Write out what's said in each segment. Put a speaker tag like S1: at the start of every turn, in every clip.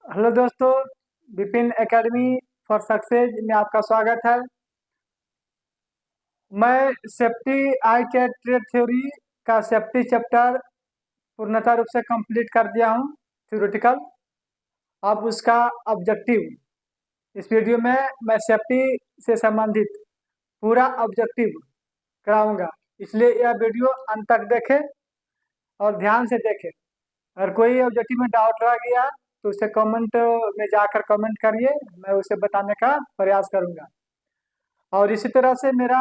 S1: Hello दोस्तों। Vipin academy for success में आपका स्वागत है। मैं सेफ्टी आई कैट ट्रेड थ्योरी का सेफ्टी चैप्टर पूर्णतः रूप से कंप्लीट कर दिया हूँ थ्योरेटिकल। अब उसका ऑब्जेक्टिव इस वीडियो में मैं सेफ्टी से संबंधित पूरा ऑब्जेक्टिव कराऊंगा। इसलिए यह वीडियो अंत तक देखें और ध्यान से देखें। अगर कोई ऑब्जेक्टिव में डाउट रह गया तो उसे कमेंट में जाकर कमेंट करिए, मैं उसे बताने का प्रयास करूंगा। और इसी तरह से मेरा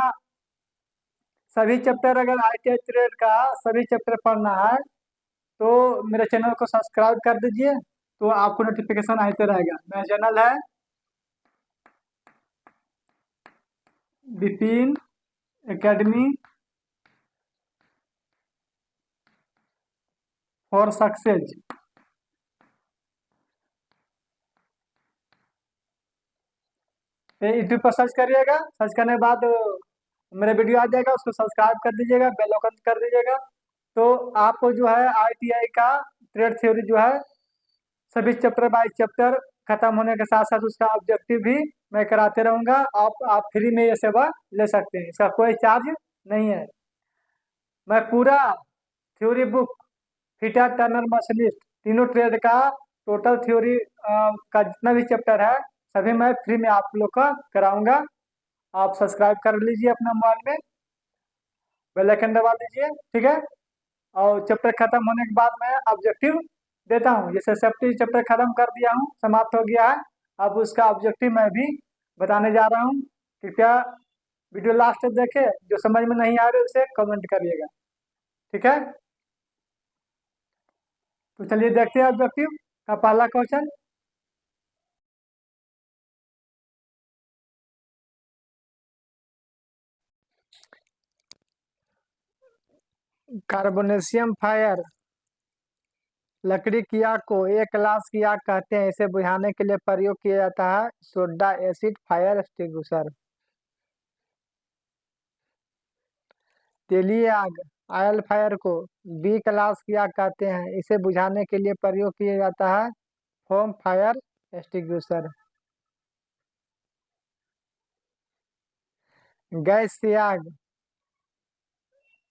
S1: सभी चैप्टर, अगर आई ट्रेड का सभी चैप्टर पढ़ना है तो मेरे चैनल को सब्सक्राइब कर दीजिए, तो आपको नोटिफिकेशन आते रहेगा। मेरा चैनल है Vipin academy for success. YouTube पर सर्च करिएगा, सर्च करने के बाद मेरा वीडियो आ जाएगा, उसको सब्सक्राइब कर दीजिएगा, बेल आइकन कर दीजिएगा। तो आपको जो है आईटीआई का ट्रेड थ्योरी जो है सभी चैप्टर बाय चैप्टर खत्म होने के साथ साथ उसका ऑब्जेक्टिव भी मैं कराते रहूंगा। आप फ्री में ये सेवा ले सकते हैं, इसका कोई चार्ज नहीं है। मैं पूरा theory book, fitter Turner machinist, तीनों ट्रेड का टोटल थ्योरी का जितना भी चैप्टर है सभी मैं फ्री में आप लोग का कराऊंगा। आप सब्सक्राइब कर लीजिए अपना मोबाइल में, बेल आइकन दबा दीजिए, ठीक है। और चैप्टर खत्म होने के बाद मैं ऑब्जेक्टिव देता हूँ। जैसे सेफ्टी चैप्टर खत्म कर दिया हूँ, समाप्त हो गया है। अब उसका ऑब्जेक्टिव मैं भी बताने जा रहा हूँ। कृपया वीडियो लास्ट तक देखे, जो समझ में नहीं आ रहे उसे कमेंट करिएगा, ठीक है। तो चलिए देखते हैं ऑब्जेक्टिव का पहला क्वेश्चन। कार्बोनेशियम फायर लकड़ी की आग को एक क्लास की आग कहते हैं। इसे बुझाने के लिए प्रयोग किया जाता है सोडा एसिड फायर एक्सटिंग्विशर। तेलीय आग ऑयल फायर को बी क्लास की आग कहते हैं। इसे बुझाने के लिए प्रयोग किया जाता है फोम फायर एक्सटिंग्विशर। गैस की आग,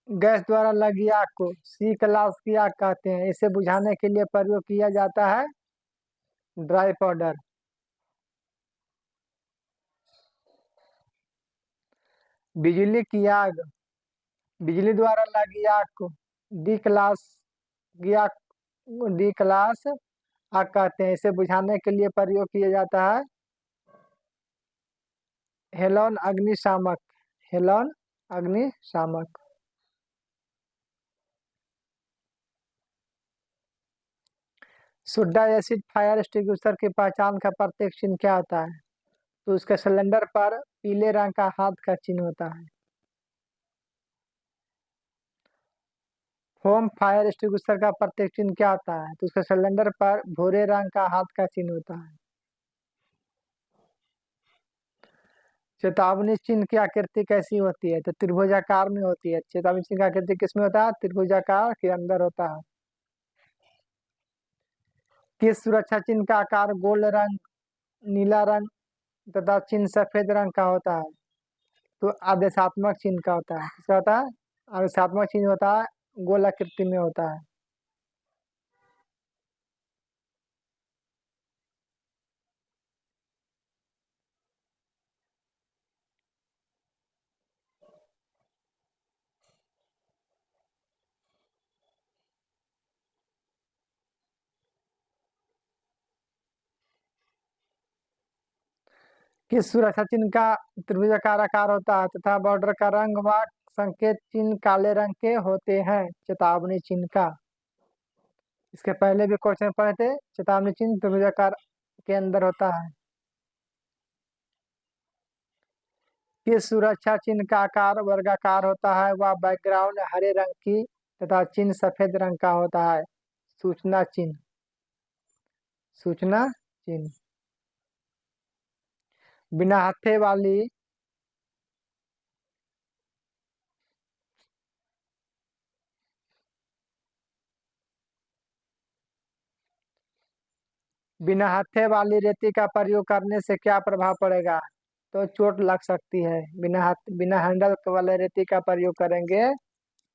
S1: गैस द्वारा लगी आग को सी क्लास की आग कहते हैं। इसे बुझाने के लिए प्रयोग किया जाता है ड्राई पाउडर। बिजली की आग, बिजली द्वारा लगी आग को डी क्लास की आग, डी क्लास आग कहते हैं। इसे बुझाने के लिए प्रयोग किया जाता है हेलोन अग्निशामक, हेलोन अग्निशामक। सोडा एसिड फायर एक्सटिंग्विशर की पहचान का प्रत्येक चिन्ह क्या होता है? तो उसके सिलेंडर पर पीले रंग का हाथ का चिन्ह होता है। होम फायर एक्सटिंग्विशर का प्रत्येक चिन्ह क्या होता है? तो उसके सिलेंडर पर भूरे रंग का हाथ का चिन्ह होता है। चेतावनी चिन्ह की आकृति कैसी होती है? तो त्रिभुजाकार में होती है। चेतावनी चिन्ह का आकृति किसमें होता है? त्रिभुजाकार के अंदर होता है। किस सुरक्षा चिन्ह का आकार गोल्ड रंग, नीला रंग तथा चिन्ह सफेद रंग का होता है? तो आदेशात्मक चिन्ह का होता है। किसका होता है? आदेशात्मक चिन्ह होता है, गोल आकृति में होता है। किस सुरक्षा चिन्ह का त्रिभुजाकार आकार होता है तथा बॉर्डर का रंग व संकेत चिन्ह काले रंग के होते हैं? चेतावनी चिन्ह का। इसके पहले भी क्वेश्चन पढ़े थे। चेतावनी चिन्ह त्रिभुजाकार के अंदर होता है। किस सुरक्षा चिन्ह का आकार वर्गाकार होता है वह बैकग्राउंड हरे रंग की तथा चिन्ह सफेद रंग का होता है? सूचना चिन्ह, सूचना चिन्ह। बिना हत्थे वाली, बिना हत्थे वाली रेती का प्रयोग करने से क्या प्रभाव पड़ेगा? तो चोट लग सकती है। बिना हैंडल वाले रेती का प्रयोग करेंगे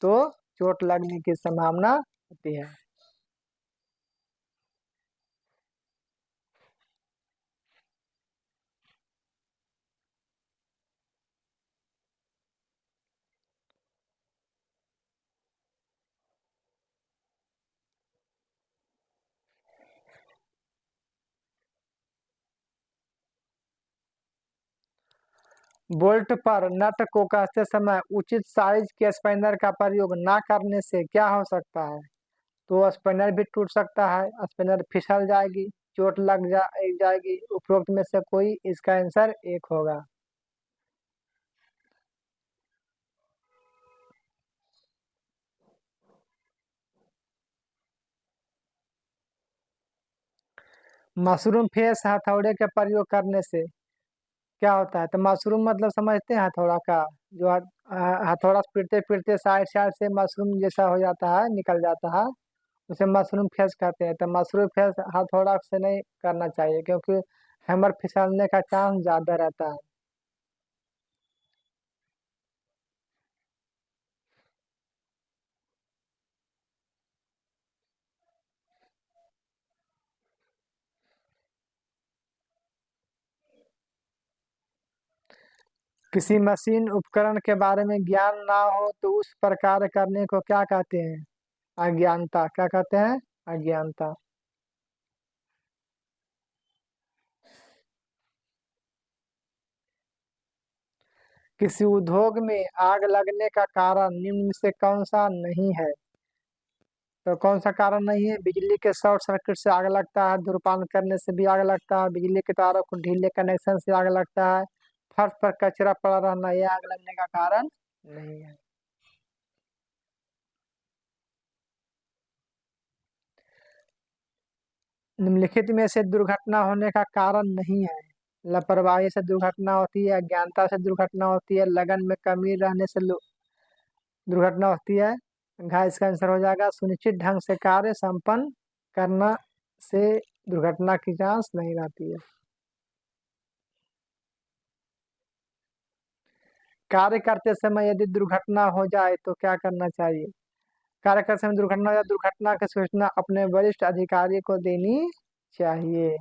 S1: तो चोट लगने की संभावना होती है। बोल्ट पर नट को कसते समय उचित साइज के स्पैनर का प्रयोग न करने से क्या हो सकता है? तो स्पैनर भी टूट सकता है, स्पैनर फिसल जाएगी, चोट जाएगी। उपरोक्त में से कोई इसका आंसर एक होगा। मशरूम फेस हथौड़े के प्रयोग करने से क्या होता है? तो मशरूम मतलब समझते हैं हथौड़ा का, जो हथौड़ा पीटते पीटते साइड साइड से मशरूम जैसा हो जाता है, निकल जाता है, उसे मशरूम फेस कहते हैं। तो मशरूम फेस हथौड़ा से नहीं करना चाहिए, क्योंकि हैमर फिसलने का चांस ज्यादा रहता है। किसी मशीन उपकरण के बारे में ज्ञान ना हो तो उस पर कार्य करने को क्या कहते हैं? अज्ञानता। क्या कहते हैं? अज्ञानता। किसी उद्योग में आग लगने का कारण निम्न में से कौन सा नहीं है? तो कौन सा कारण नहीं है? बिजली के शॉर्ट सर्किट से आग लगता है, धूम्रपान करने से भी आग लगता है, बिजली के तारों को ढीले कनेक्शन से आग लगता है, फर्श पर कचरा पड़ा रहना, यह आग लगने का कारण नहीं है। निम्नलिखित में से दुर्घटना होने का कारण नहीं है? लापरवाही से दुर्घटना होती है, अज्ञानता से दुर्घटना होती है, लगन में कमी रहने से दुर्घटना होती है। घायल इसका आंसर हो जाएगा सुनिश्चित ढंग से कार्य संपन्न करना से दुर्घटना की चांस नहीं रहती है। कार्य करते समय यदि दुर्घटना हो जाए तो क्या करना चाहिए? कार्य करते समय दुर्घटना या दुर्घटना की सूचना अपने वरिष्ठ अधिकारी को देनी चाहिए।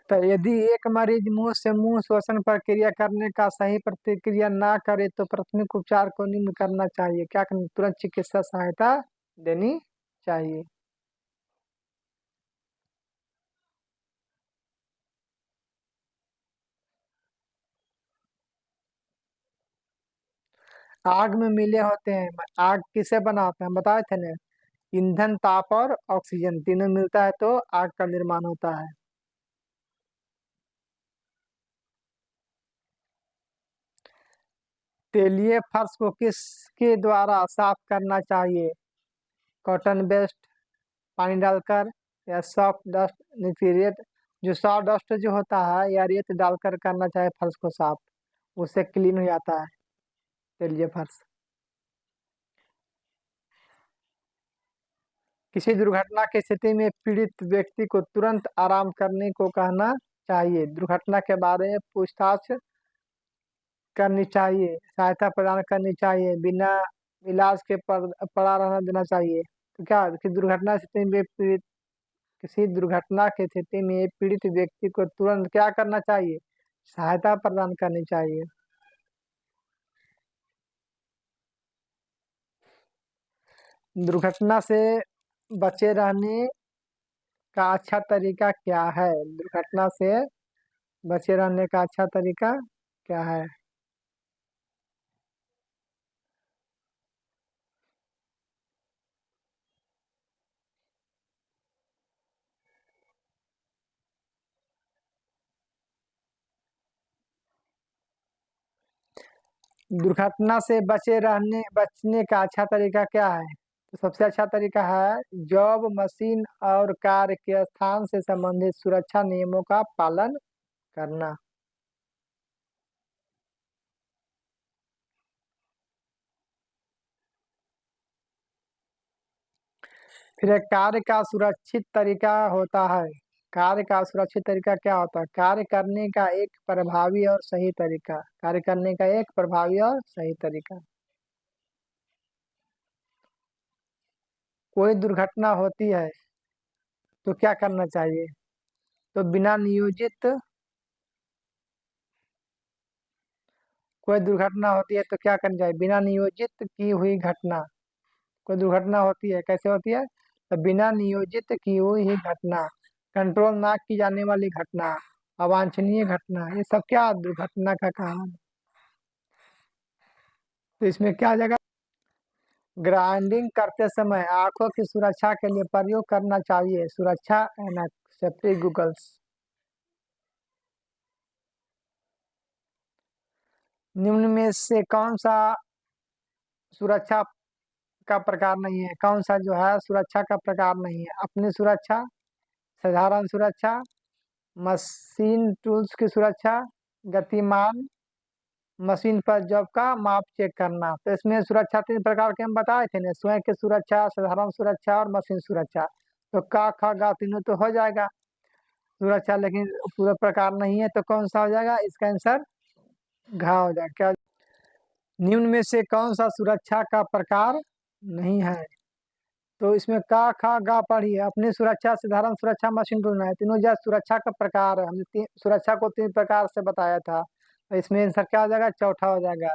S1: तो यदि एक मरीज मुंह से मुंह श्वसन प्रक्रिया करने का सही प्रतिक्रिया ना करे तो प्राथमिक उपचार को निम्न करना चाहिए। क्या करना? तुरंत चिकित्सा सहायता देनी चाहिए। आग में मिले होते हैं। आग किसे बनाते हैं बताए थे ना? ईंधन, ताप और ऑक्सीजन तीनों मिलता है तो आग का निर्माण होता है। तेलीय फर्श को किसके द्वारा साफ करना चाहिए? कॉटन बेस्ट, पानी डालकर, या सॉफ्ट डस्ट नीति रेत। जो सॉफ्ट डस्ट जो होता है या रेत डालकर करना चाहिए फर्श को साफ, उससे क्लीन हो जाता है तेलीय फर्श। किसी दुर्घटना की स्थिति में पीड़ित व्यक्ति को तुरंत आराम करने को कहना चाहिए। दुर्घटना के बारे में पूछताछ करनी चाहिए, सहायता प्रदान करनी चाहिए, बिना इलाज के पड़ा रहना देना चाहिए। तो क्या कि दुर्घटना स्थिति में पीड़ित किसी दुर्घटना की स्थिति में पीड़ित व्यक्ति को तुरंत क्या करना चाहिए? सहायता प्रदान करनी चाहिए। दुर्घटना से बचे रहने का अच्छा तरीका क्या है? दुर्घटना से बचे रहने का अच्छा तरीका क्या है? दुर्घटना से बचने का अच्छा तरीका क्या है? तो सबसे अच्छा तरीका है जॉब, मशीन और कार्य के स्थान से संबंधित सुरक्षा नियमों का पालन करना। फिर एक कार्य का सुरक्षित तरीका होता है। कार्य का सुरक्षित तरीका क्या होता है? कार्य करने का एक प्रभावी और सही तरीका। कार्य करने का एक प्रभावी और सही तरीका। कोई दुर्घटना होती है तो क्या करना चाहिए? तो बिना नियोजित कोई दुर्घटना होती है तो क्या करना चाहिए? बिना नियोजित की हुई घटना। कोई दुर्घटना होती है, कैसे होती है? तो बिना नियोजित की हुई घटना, कंट्रोल ना की जाने वाली घटना, अवांछनीय घटना, ये सब क्या दुर्घटना का कारण है। तो इसमें क्या आ जाएगा? ग्राइंडिंग करते समय आंखों की सुरक्षा के लिए प्रयोग करना चाहिए सुरक्षा एनक सेफ्टी गूगल्स। निम्न में से कौन सा सुरक्षा का प्रकार नहीं है? कौन सा जो है सुरक्षा का प्रकार नहीं है? अपनी सुरक्षा, साधारण सुरक्षा, मशीन टूल्स की सुरक्षा, गतिमान मशीन पर जॉब का माप चेक करना। तो इसमें सुरक्षा 3 प्रकार के हम बताए थे ना, स्वयं की सुरक्षा, साधारण सुरक्षा और मशीन सुरक्षा। तो का खा गा तीनों तो हो जाएगा सुरक्षा, लेकिन पूरा प्रकार नहीं है तो कौन सा हो जाएगा? इसका आंसर घा हो जाएगा। क्या? निम्न में से कौन सा सुरक्षा का प्रकार नहीं है? तो इसमें का खा गा पढ़िए, अपनी सुरक्षा, साधारण सुरक्षा, मशीन टूलना है, तीनों जो सुरक्षा का प्रकार है। हमने सुरक्षा को 3 प्रकार से बताया था। तो इसमें आंसर क्या हो जाएगा? चौथा हो जाएगा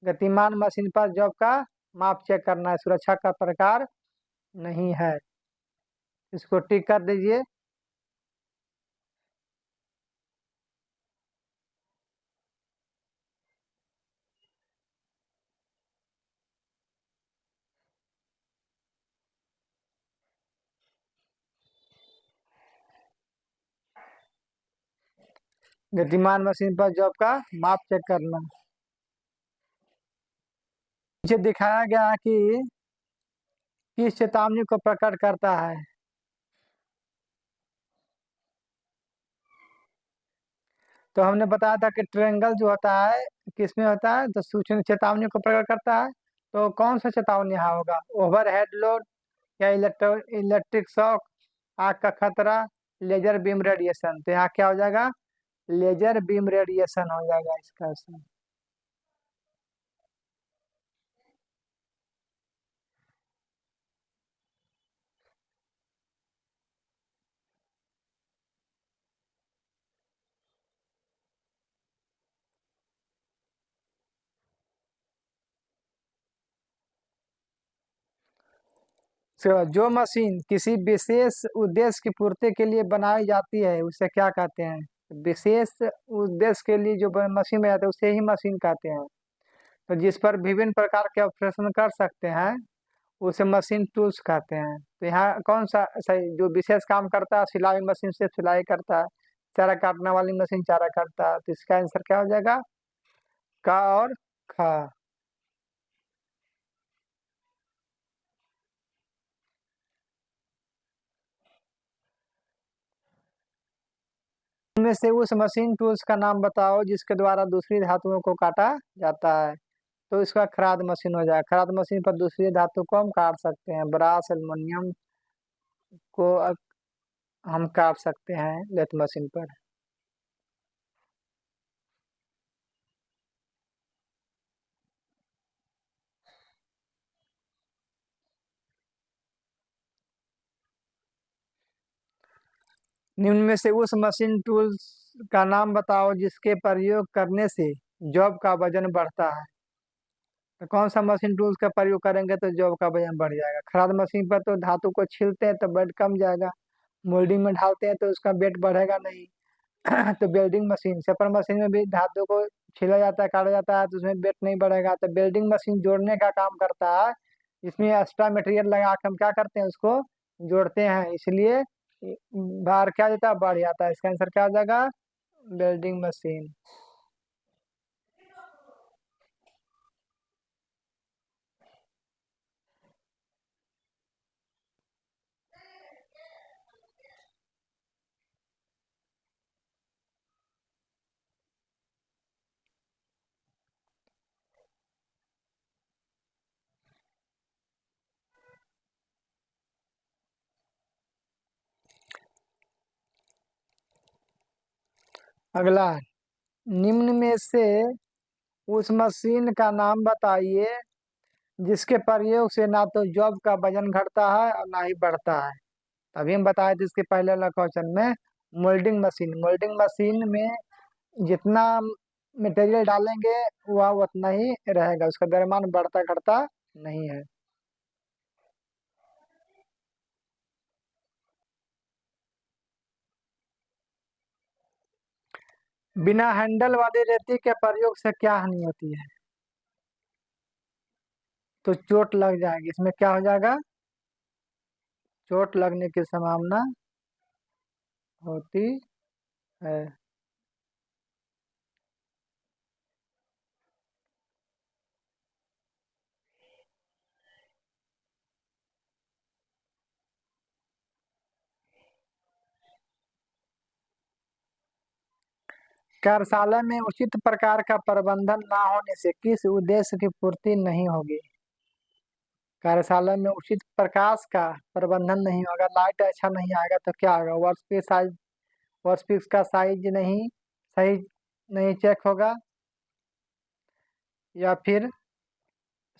S1: गतिमान मशीन पर जॉब का माप चेक करना है, सुरक्षा का प्रकार नहीं है। इसको टिक कर दीजिए। गतिमान मशीन पर जॉब का माप चेक करना। नीचे दिखाया गया है कि किस चेतावनी को प्रकट करता है? तो हमने बताया था कि ट्रायंगल जो होता है किसमें होता है? तो सूचना चेतावनी को प्रकट करता है। तो कौन सा चेतावनी यहाँ होगा? ओवरहेड लोड या इलेक्ट्रिक शॉक, आग का खतरा, लेजर बीम रेडिएशन। तो यहाँ क्या हो जाएगा? लेजर बीम रेडिएशन हो जाएगा इसका आंसर। जो मशीन किसी विशेष उद्देश्य की पूर्ति के लिए बनाई जाती है उसे क्या कहते हैं? विशेष उद्देश्य के लिए जो मशीन में जाते हैं उसे ही मशीन कहते हैं। तो जिस पर विभिन्न प्रकार के ऑपरेशन कर सकते हैं उसे मशीन टूल्स कहते हैं। तो यहाँ कौन सा सही जो विशेष काम करता है? सिलाई मशीन से सिलाई करता है, चारा काटने वाली मशीन चारा काटता है। तो इसका आंसर क्या हो जाएगा? का और खा। इनमें से उस मशीन टूल्स का नाम बताओ जिसके द्वारा दूसरी धातुओं को काटा जाता है। तो इसका खराद मशीन हो जाएगा। खराद मशीन पर दूसरी धातु को हम काट सकते हैं, ब्रास एल्युमिनियम को हम काट सकते हैं लेथ मशीन पर। निम्न में से उस मशीन टूल्स का नाम बताओ जिसके प्रयोग करने से जॉब का वजन बढ़ता है। तो कौन सा मशीन टूल्स का प्रयोग करेंगे तो जॉब का वजन बढ़ जाएगा? खराद मशीन पर तो धातु को छीलते हैं तो वेट कम जाएगा, मोल्डिंग में ढालते हैं तो उसका वेट बढ़ेगा नहीं। तो वेल्डिंग मशीन, सेपर मशीन में भी धातु को छीला जाता है, काटा जाता है तो उसमें वेट नहीं बढ़ेगा। तो वेल्डिंग मशीन जोड़ने का काम करता है, इसमें एक्स्ट्रा मटेरियल लगा के हम क्या करते हैं? उसको जोड़ते हैं, इसलिए भार क्या जाता है? बढ़ जाता है। इसका आंसर क्या हो जाएगा? Welding machine. अगला, निम्न में से उस मशीन का नाम बताइए जिसके प्रयोग से ना तो जॉब का वजन घटता है और ना ही बढ़ता है। अभी हम बताए थे इसके पहले वाला क्वेश्चन में, मोल्डिंग मशीन में जितना मटेरियल डालेंगे वह उतना ही रहेगा, उसका द्रव्यमान बढ़ता घटता नहीं है। बिना हैंडल वाली रेती के प्रयोग से क्या हानि होती है? तो चोट लग जाएगी, इसमें क्या हो जाएगा? चोट लगने की संभावना होती है। कार्यशाला में उचित प्रकार का प्रबंधन ना होने से किस उद्देश्य की पूर्ति नहीं होगी? कार्यशाला में उचित प्रकाश का प्रबंधन नहीं होगा, लाइट अच्छा नहीं आएगा तो क्या होगा? वर्कपीस का साइज नहीं सही नहीं चेक होगा, या फिर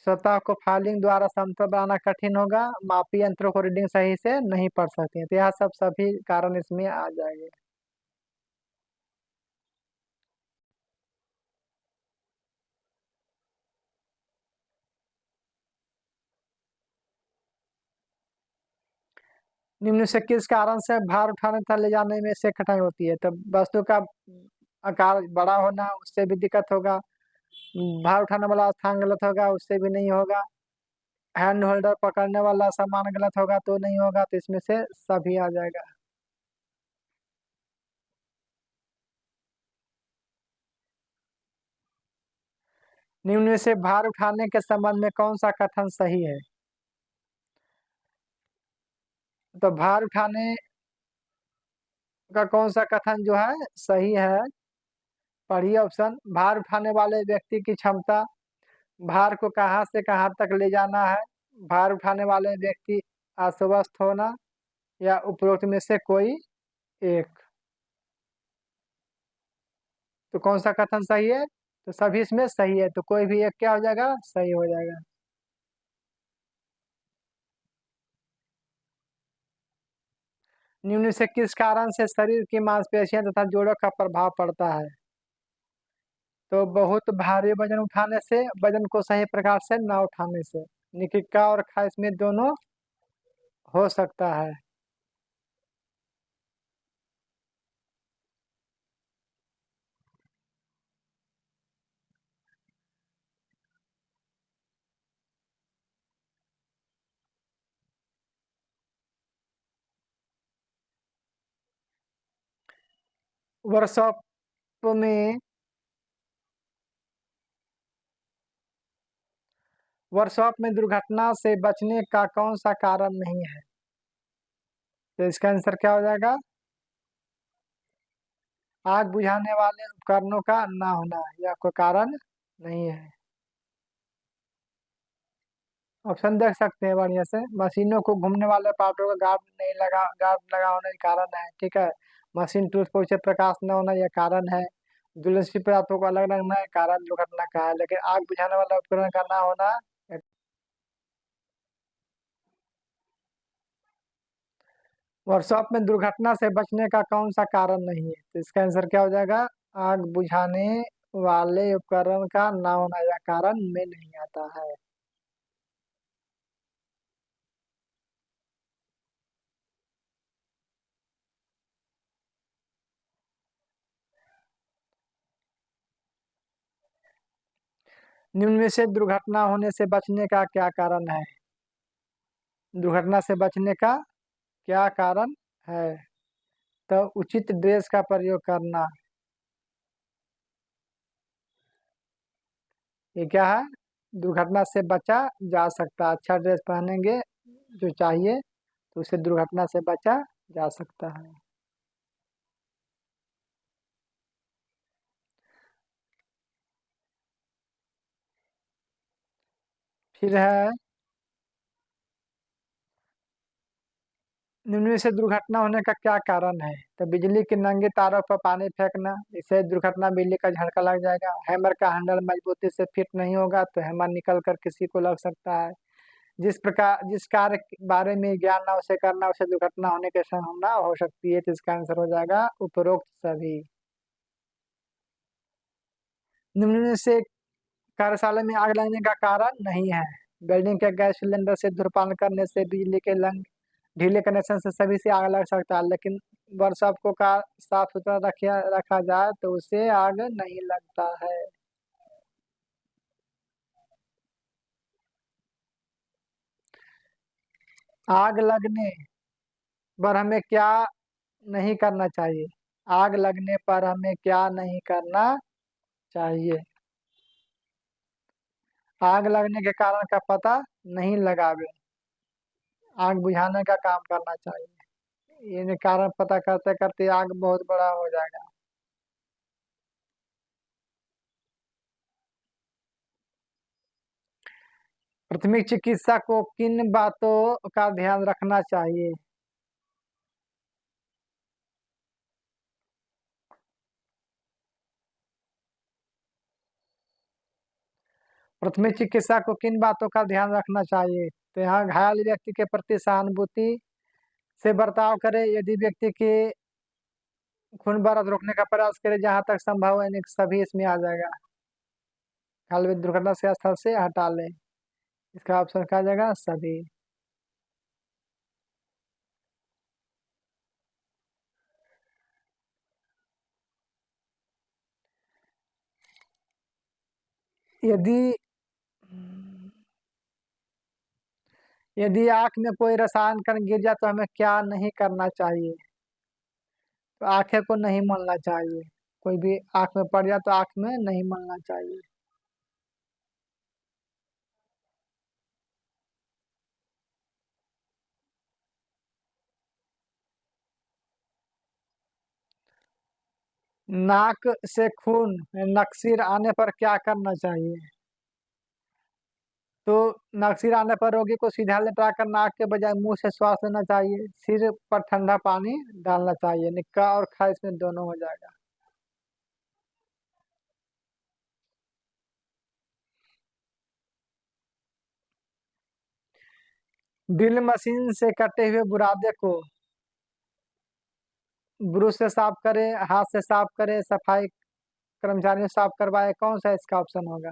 S1: सतह को फाइलिंग द्वारा समतल बनाना कठिन होगा, मापी यंत्रों को रीडिंग सही से नहीं पढ़ सकती हैं। तो यह सब सभी कारण इसमें आ जाएंगे। निम्न से किस कारण से भार उठाने तथा ले जाने में से कठिनाई होती है? तो वस्तु का आकार बड़ा होना, उससे भी दिक्कत होगा। भार उठाने वाला स्थान गलत होगा, उससे भी नहीं होगा। हैंड होल्डर पकड़ने वाला सामान गलत होगा तो नहीं होगा, तो इसमें से सभी आ जाएगा। निम्न में से भार उठाने के संबंध में कौन सा कथन सही है? तो भार उठाने का कौन सा कथन जो है सही है? पढ़िए ऑप्शन। भार उठाने वाले व्यक्ति की क्षमता, भार को कहाँ से कहाँ तक ले जाना है, भार उठाने वाले व्यक्ति अस्वस्थ होना, या उपरोक्त में से कोई एक। तो कौन सा कथन सही है? तो सभी इसमें सही है, तो कोई भी एक क्या हो जाएगा? सही हो जाएगा। निम्न से किस कारण से शरीर की मांसपेशियां तथा जोड़ों का प्रभाव पड़ता है? तो बहुत भारी वजन उठाने से, वजन को सही प्रकार से न उठाने से। निकिका और खा इसमें दोनों हो सकता है। वर्कशॉप में वर्कशॉप में दुर्घटना से बचने का कौन सा कारण नहीं है? तो इसका आंसर क्या हो जाएगा? आग बुझाने वाले उपकरणों का ना होना, यह कोई कारण नहीं है। ऑप्शन देख सकते हैं बढ़िया से। मशीनों को घूमने वाले पार्टों का गार्ड लगा होने का कारण है, ठीक है। मशीन टूल्स पर उचित प्रकाश न होना यह कारण है। ज्वलनशील पदार्थों को अलग रखना है कारण दुर्घटना का है, लेकिन आग बुझाने वाला उपकरण का ना होना। वर्कशॉप में दुर्घटना से बचने का कौन सा कारण नहीं है? तो इसका आंसर क्या हो जाएगा? आग बुझाने वाले उपकरण का ना होना यह कारण में नहीं आता है। निम्न में से दुर्घटना होने से बचने का क्या कारण है? दुर्घटना से बचने का क्या कारण है? तो उचित ड्रेस का प्रयोग करना। ये क्या है? दुर्घटना से बचा जा सकता है, अच्छा ड्रेस पहनेंगे जो चाहिए तो उससे दुर्घटना से बचा जा सकता है। फिर है निम्न में से दुर्घटना होने का क्या कारण है? तो बिजली के नंगे तारों पर पानी फेंकना, इससे दुर्घटना, बिजली का झटका लग जाएगा। हैमर का हैंडल मजबूती से फिट नहीं होगा तो हैमर निकल कर किसी को लग सकता है। जिस कार्य के बारे में ज्ञान ना उसे करना, उसे दुर्घटना होने की संभावना हो सकती है। तो इसका आंसर हो जाएगा उपरोक्त सभी। निम्न में से कार्यशाला में आग लगने का कारण नहीं है। वेल्डिंग के गैस सिलेंडर से धूम्रपान करने से, बिजली के लंग ढीले कनेक्शन से सभी से आग लग सकता है, लेकिन वर्कशॉप को का साफ सुथरा रखा रखा जाए तो उससे आग नहीं लगता है। आग लगने पर हमें क्या नहीं करना चाहिए? आग लगने पर हमें क्या नहीं करना चाहिए? आग लगने के कारण का पता नहीं लगावे, आग बुझाने का काम करना चाहिए। ये कारण पता करते करते आग बहुत बड़ा हो जाएगा। प्राथमिक चिकित्सा को किन बातों का ध्यान रखना चाहिए? प्राथमिक चिकित्सा को किन बातों का ध्यान रखना चाहिए? तो यहाँ घायल व्यक्ति के प्रति सहानुभूति से बर्ताव करें, यदि व्यक्ति के खून बहाव रोकने का प्रयास करें जहां तक संभव है, यानी कि सभी इसमें आ जाएगा। घायल व्यक्ति दुर्घटना से स्थल से हटा लें, इसका ऑप्शन क्या आ जाएगा? सभी। यदि यदि आंख में कोई रसायन कण गिर जाए तो हमें क्या नहीं करना चाहिए? तो आंखें को नहीं मलना चाहिए। कोई भी आंख में पड़ जाए तो आंख में नहीं मलना चाहिए। नाक से खून नक्सीर आने पर क्या करना चाहिए? तो नक्सीर आने पर रोगी को सीधा लेटाकर नाक के बजाय मुंह से श्वास लेना चाहिए। सिर पर ठंडा पानी डालना चाहिए। निक्का और खा इसमें दोनों हो जाएगा। ड्रिल मशीन से कटे हुए बुरादे को ब्रश से साफ करें, हाथ से साफ करें, सफाई कर्मचारियों से साफ करवाए, कौन सा इसका ऑप्शन होगा?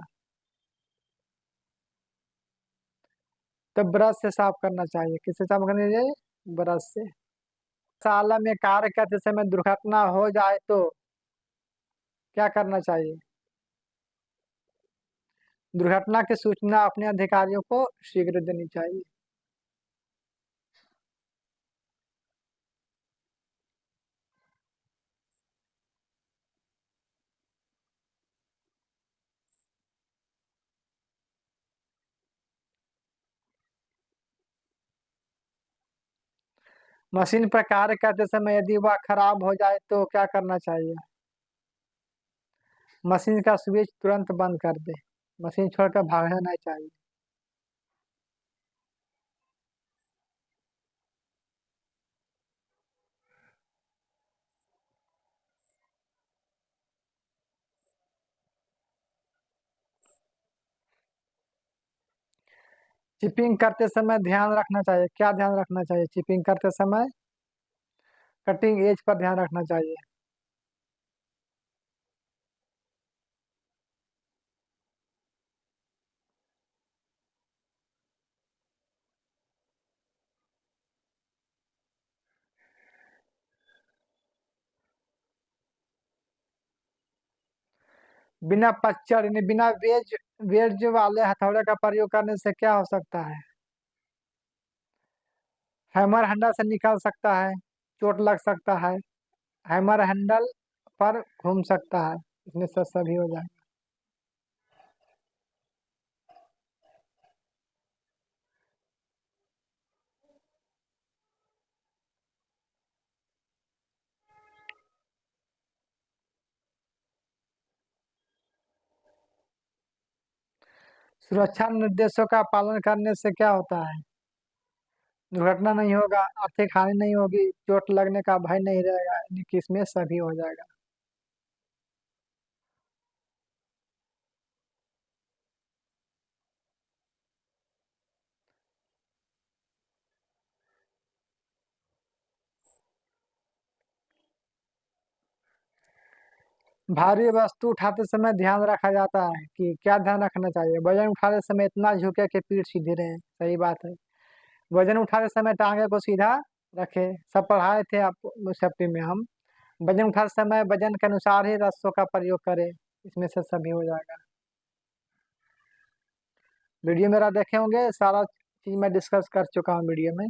S1: तो ब्रश से साफ करना चाहिए। किससे साफ करना चाहिए? ब्रश से। शाला में कार्य करते समय दुर्घटना हो जाए तो क्या करना चाहिए? दुर्घटना की सूचना अपने अधिकारियों को शीघ्र देनी चाहिए। मशीन पर कार्य करते समय यदि वह खराब हो जाए तो क्या करना चाहिए? मशीन का स्विच तुरंत बंद कर दे। मशीन छोड़कर भागना नहीं चाहिए। चिपिंग करते समय ध्यान रखना चाहिए, क्या ध्यान रखना चाहिए चिपिंग करते समय? कटिंग एज पर ध्यान रखना चाहिए। बिना पच्चर यानी बिना वेज वाले हथौड़े का प्रयोग करने से क्या हो सकता है? हैमर हैंडल से निकल सकता है, चोट लग सकता है, हैमर हैंडल पर घूम सकता है। इसमें से सभी हो जाए। सुरक्षा निर्देशों का पालन करने से क्या होता है? दुर्घटना नहीं होगा, आर्थिक हानि नहीं होगी, चोट लगने का भय नहीं रहेगा, यानी कि इसमें सभी हो जाएगा। भारी वस्तु उठाते समय ध्यान रखा जाता है कि क्या ध्यान रखना चाहिए? वजन उठाते समय इतना झुके कि पीठ सीधी रहे, सही बात है। वजन उठाते समय टांगे को सीधा रखे, सब पढ़ाए थे आप सेफ्टी में हम। वजन उठाते समय वजन के अनुसार ही रस्सों का प्रयोग करें, इसमें से सभी हो जाएगा। वीडियो मेरा देखे होंगे, सारा चीज मैं डिस्कस कर चुका हूँ वीडियो में।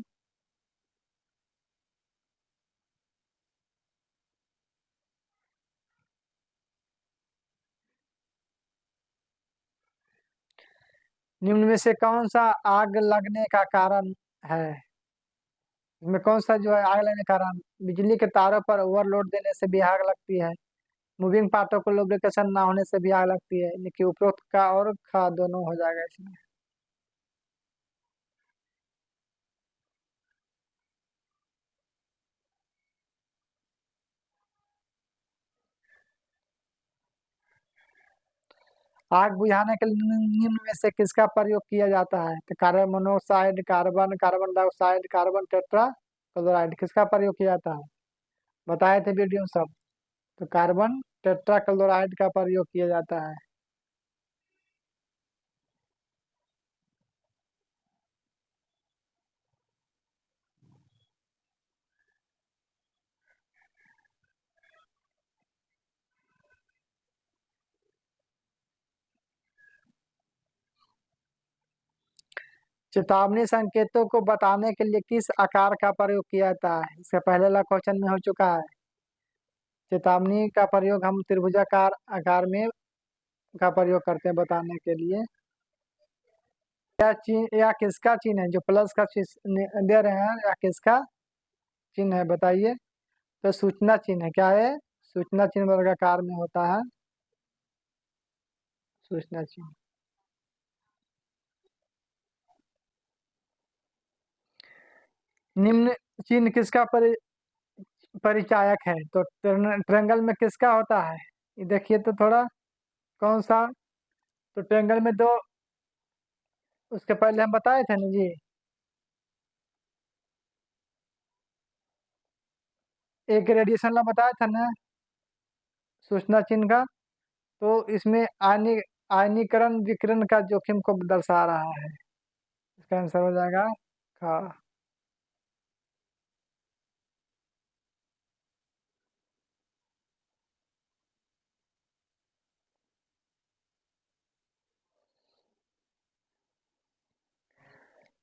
S1: निम्न में से कौन सा आग लगने का कारण है? इसमें कौन सा जो है आग लगने का कारण? बिजली के तारों पर ओवरलोड देने से भी आग लगती है, मूविंग पार्टों को लुब्रिकेशन ना होने से भी आग लगती है, लेकिन उपरोक्त का और खा दोनों हो जाएगा इसमें। आग बुझाने के लिए निम्न में से किसका प्रयोग किया जाता है? तो carbon monoxide, carbon carbon dioxide, carbon tetra chloride, किसका प्रयोग किया जाता है? बताए थे वीडियो में सब। तो कार्बन टेट्रा क्लोराइड का प्रयोग किया जाता है। चेतावनी संकेतों को बताने के लिए किस आकार का प्रयोग किया जाता है? इससे पहले वाला क्वेश्चन में हो चुका है। चेतावनी का प्रयोग हम त्रिभुजाकार आकार में का प्रयोग करते हैं बताने के लिए। क्या चिन्ह या किसका चिन्ह है जो प्लस का चिन्ह दे रहे हैं, या किसका चिन्ह है बताइए? तो सूचना चिन्ह है। क्या है? सूचना चिन्ह वर्गाकार में होता है, सूचना चिन्ह। निम्न चिन्ह किसका परिचायक है? तो ट्रेंगल में किसका होता है? ये देखिए तो थोड़ा, कौन सा? तो ट्रेंगल में दो, उसके पहले हम बताए थे ना जी, एक रेडिएशन ला बताया था ना सूचना चिन्ह का। तो इसमें आयनीकरण विकिरण का जोखिम को दर्शा रहा है, इसका आंसर हो जाएगा हाँ।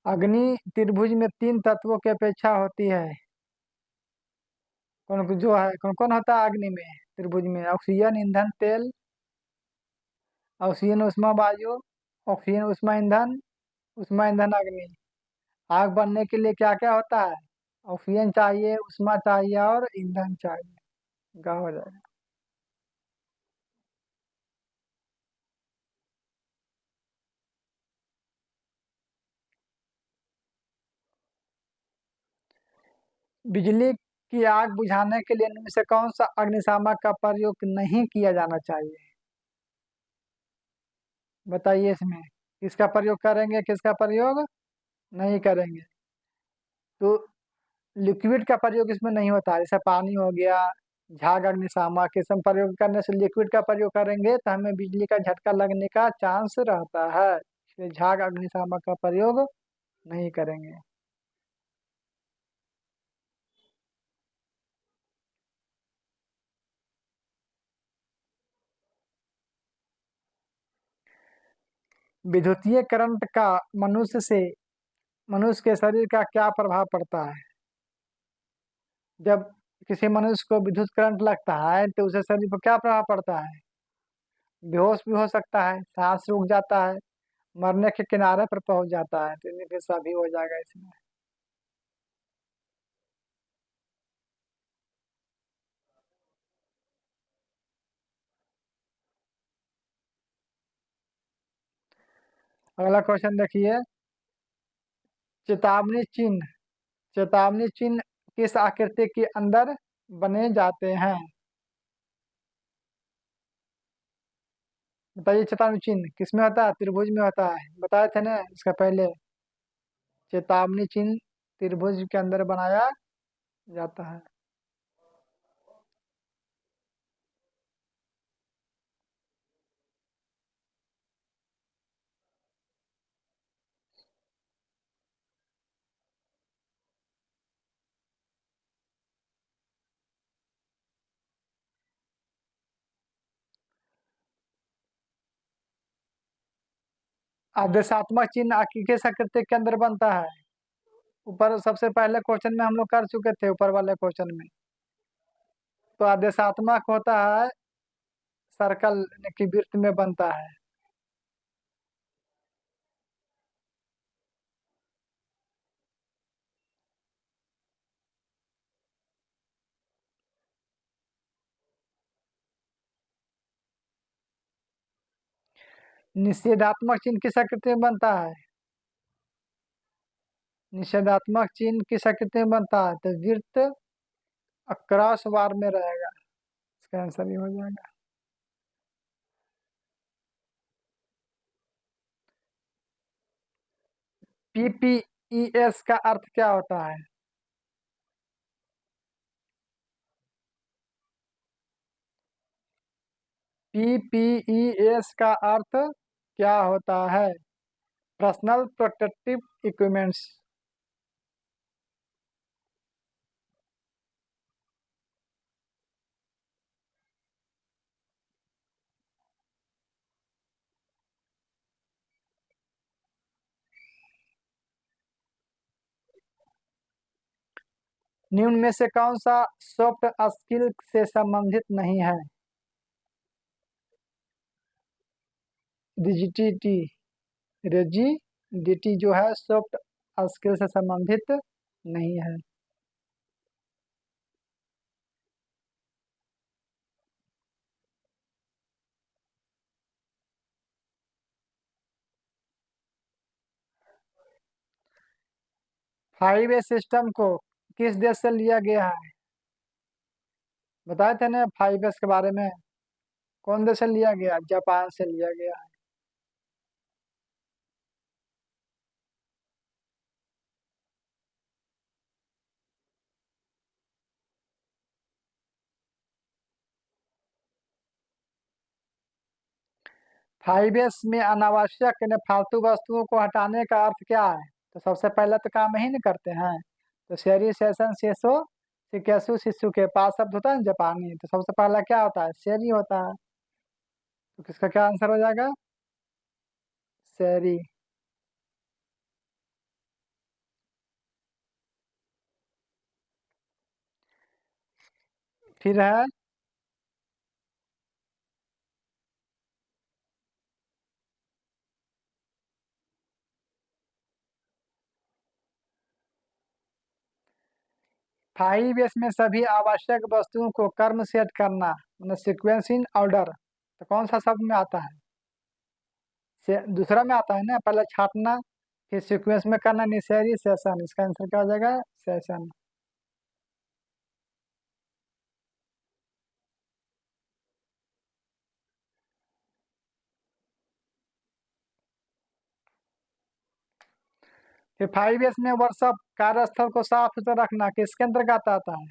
S1: अग्नि त्रिभुज में तीन तत्वों की अपेक्षा होती है। कौन जो है, कौन कौन होता है अग्नि में त्रिभुज में? ऑक्सीजन ईंधन तेल, ऑक्सीजन उष्मा वायु, ऑक्सीजन उष्मा ईंधन, उष्मा ईंधन अग्नि। आग बनने के लिए क्या क्या होता है? ऑक्सीजन चाहिए, उष्मा चाहिए और ईंधन चाहिए। गा हो जाएगा। बिजली की आग बुझाने के लिए इनमें से कौन सा अग्निशामक का प्रयोग नहीं किया जाना चाहिए? बताइए इसमें किसका प्रयोग करेंगे, किसका प्रयोग नहीं करेंगे? तो लिक्विड का प्रयोग इसमें नहीं होता है, जैसे पानी हो गया, झाग अग्निशामक, ये सब प्रयोग करने से लिक्विड का प्रयोग करेंगे तो हमें बिजली का झटका लगने का चांस रहता है, इसलिए झाग अग्निशामक का प्रयोग नहीं करेंगे। विद्युतीय करंट का मनुष्य के शरीर का क्या प्रभाव पड़ता है? जब किसी मनुष्य को विद्युत करंट लगता है तो उसे शरीर पर क्या प्रभाव पड़ता है? बेहोश भी हो सकता है, सांस रुक जाता है, मरने के किनारे पर पहुंच जाता है, तो इनमें से सभी हो जाएगा इसमें। अगला क्वेश्चन देखिए। चेतावनी चिन्ह चेतावनी चिन्ह किस आकृति के अंदर बने जाते हैं? बताइए, चेतावनी चिन्ह किसमें होता है? त्रिभुज में होता है, बताए थे ना इसका पहले। चेतावनी चिन्ह त्रिभुज के अंदर बनाया जाता है। आदेशात्मक चिन्ह किस आकृति के अंदर बनता है? ऊपर सबसे पहले क्वेश्चन में हम लोग कर चुके थे, ऊपर वाले क्वेश्चन में। तो आदेशात्मक होता है सर्कल यानी कि वृत्त में बनता है। निषेधात्मक चिन्ह किस आकृति में बनता है? निषेधात्मक चिन्ह किस आकृति में बनता है? तो वृत्त क्रॉस बार में रहेगा, इसका आंसर ये हो जाएगा। पीपीईएस का अर्थ क्या होता है? पीपीईएस का अर्थ क्या होता है? Personal protective equipments. निम्न में से कौन सा सॉफ्ट स्किल से संबंधित नहीं है? रिजिडिटी। रिजिडिटी जो है सॉफ्ट स्किल से संबंधित नहीं है। फाइव ए सिस्टम को किस देश से लिया गया है? बताए थे ना 5S के बारे में। कौन देश से लिया गया? जापान से लिया गया है। 5S में अनावश्यक यानी फालतू वस्तुओं को हटाने का अर्थ क्या है? तो सबसे पहले तो काम ही नहीं करते हैं। तो शेरी सेशन शेषो शिकेशु शिशु के पास शब्द होता है ना जापानी, तो सबसे पहला क्या होता है? शेरी होता है। तो किसका क्या आंसर हो जाएगा? शेरी। फिर है 5S में सभी आवश्यक वस्तुओं को क्रम सेट करना मतलब सीक्वेंस इन ऑर्डर, तो कौन सा शब्द में आता है? दूसरा में आता है ना, पहले छापना फिर सीक्वेंस में करना, निसेरी सेशन। इसका आंसर क्या हो जाएगा? सेशन। फिर 5S में वर्कशॉप कार्यस्थल को साफ सुथरा रखना किसके अंतर्गत आता है?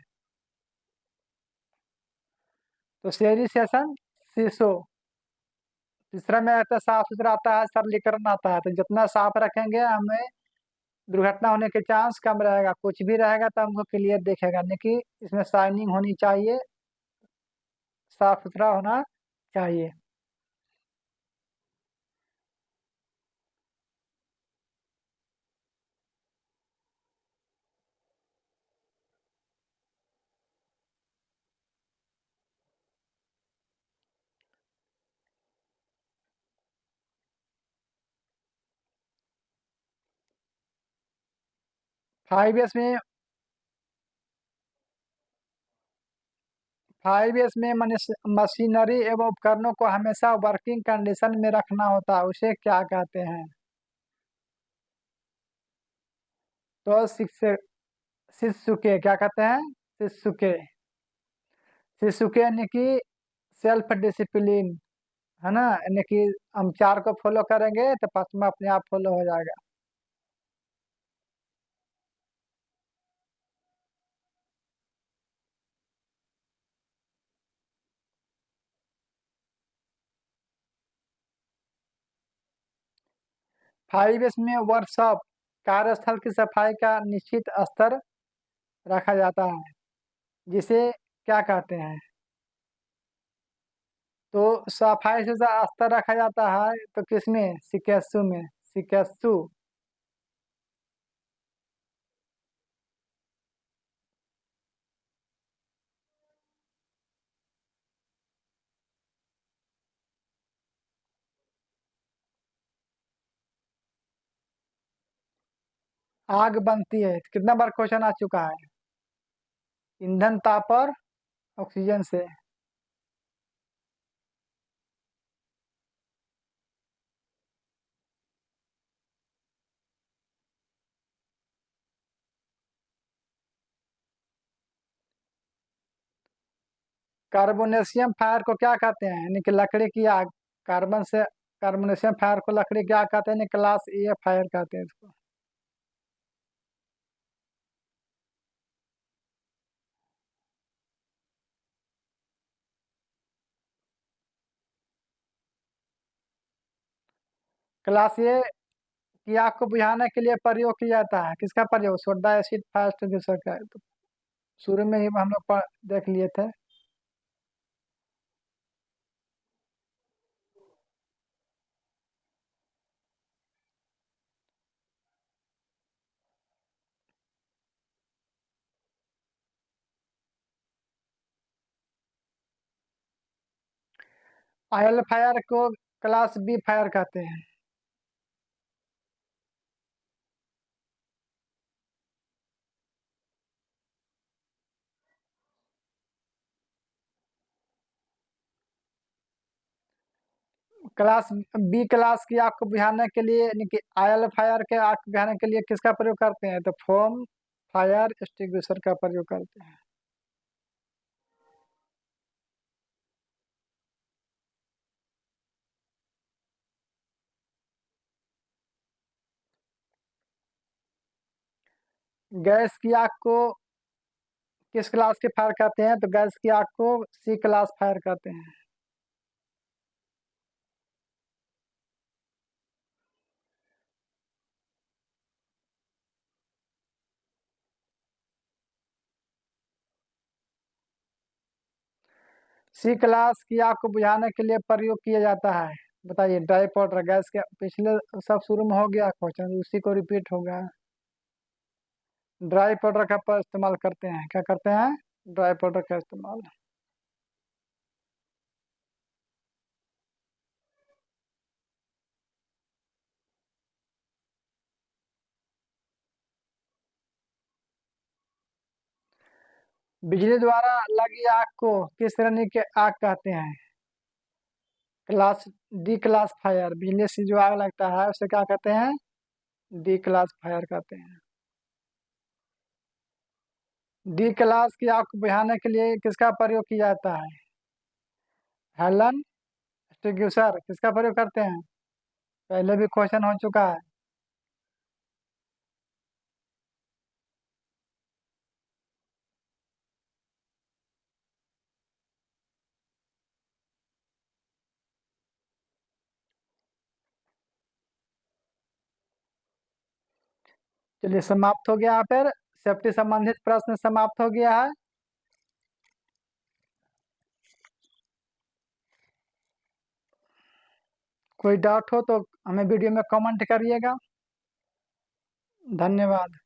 S1: तो शेरी सेशन शीशो। तीसरा में आता है साफ सुथरा आता है, सरलीकरण आता है। तो जितना साफ रखेंगे हमें दुर्घटना होने के चांस कम रहेगा। कुछ भी रहेगा तो हमको क्लियर दिखेगा, नहीं कि इसमें शाइनिंग होनी चाहिए, साफ सुथरा होना चाहिए। 5S में 5S में मशीनरी एवं उपकरणों को हमेशा वर्किंग कंडीशन में रखना होता है, उसे क्या कहते हैं? तो 6 शिशुके क्या कहते हैं? शिशुके। शिशुके यानी कि सेल्फ डिसिप्लिन, है ना, यानी कि हम चार को फॉलो करेंगे तो पांचवा अपने आप फॉलो हो जाएगा। फाइव इसमें वर्कशॉप, कार्यस्थल की सफाई का निश्चित स्तर रखा जाता है, जिसे क्या कहते हैं? तो सफाई से स्तर रखा जाता है तो किसमें? सिकेसु में। सिकेसु। आग बनती है, कितना बार क्वेश्चन आ चुका है। ईंधन, ताप और ऑक्सीजन से। कार्बोनेशियम फायर को क्या कहते हैं? यानी कि लकड़ी की आग। कार्बन से कार्बोनेशियम फायर को लकड़ी की आग कहते हैं, यानी क्लास ए फायर कहते हैं इसको। क्लास ए की आग को बुझाने के लिए प्रयोग किया जाता है, किसका प्रयोग? सोडा एसिड फायर एक्सटिंग्विशर का। तो शुरू में ही हम लोग देख लिए थे। ऑयल फायर को क्लास बी फायर कहते हैं। क्लास बी क्लास की आग को बुझाने के लिए, यानी कि ऑयल फायर के आग को बुझाने के लिए किसका प्रयोग करते हैं? तो फोम फायर एक्सटिंग्विशर का प्रयोग करते हैं। गैस की आग को किस क्लास के फायर कहते हैं? तो गैस की आग को सी क्लास फायर कहते हैं। सी क्लास की आग को बुझाने के लिए प्रयोग किया जाता है, बताइए। ड्राई पाउडर, गैस के पिछले सब शुरू में हो गया क्वेश्चन, उसी को रिपीट होगा। ड्राई पाउडर का इस्तेमाल करते हैं, क्या करते हैं? ड्राई पाउडर का इस्तेमाल। बिजली द्वारा लगी आग को किस श्रेणी के आग कहते हैं? Class D class fire. बिजली से जो आग लगता है उसे क्या कहते हैं? डी क्लास फायर कहते हैं। डी क्लास की आग को बुझाने के लिए किसका प्रयोग किया जाता है? हेलन एक्सटिंग्विशर किसका प्रयोग करते हैं? पहले भी क्वेश्चन हो चुका है। चलिए, समाप्त हो गया यहाँ पर। सेफ्टी संबंधित प्रश्न समाप्त हो गया है। कोई डाउट हो तो हमें वीडियो में कमेंट करिएगा। धन्यवाद।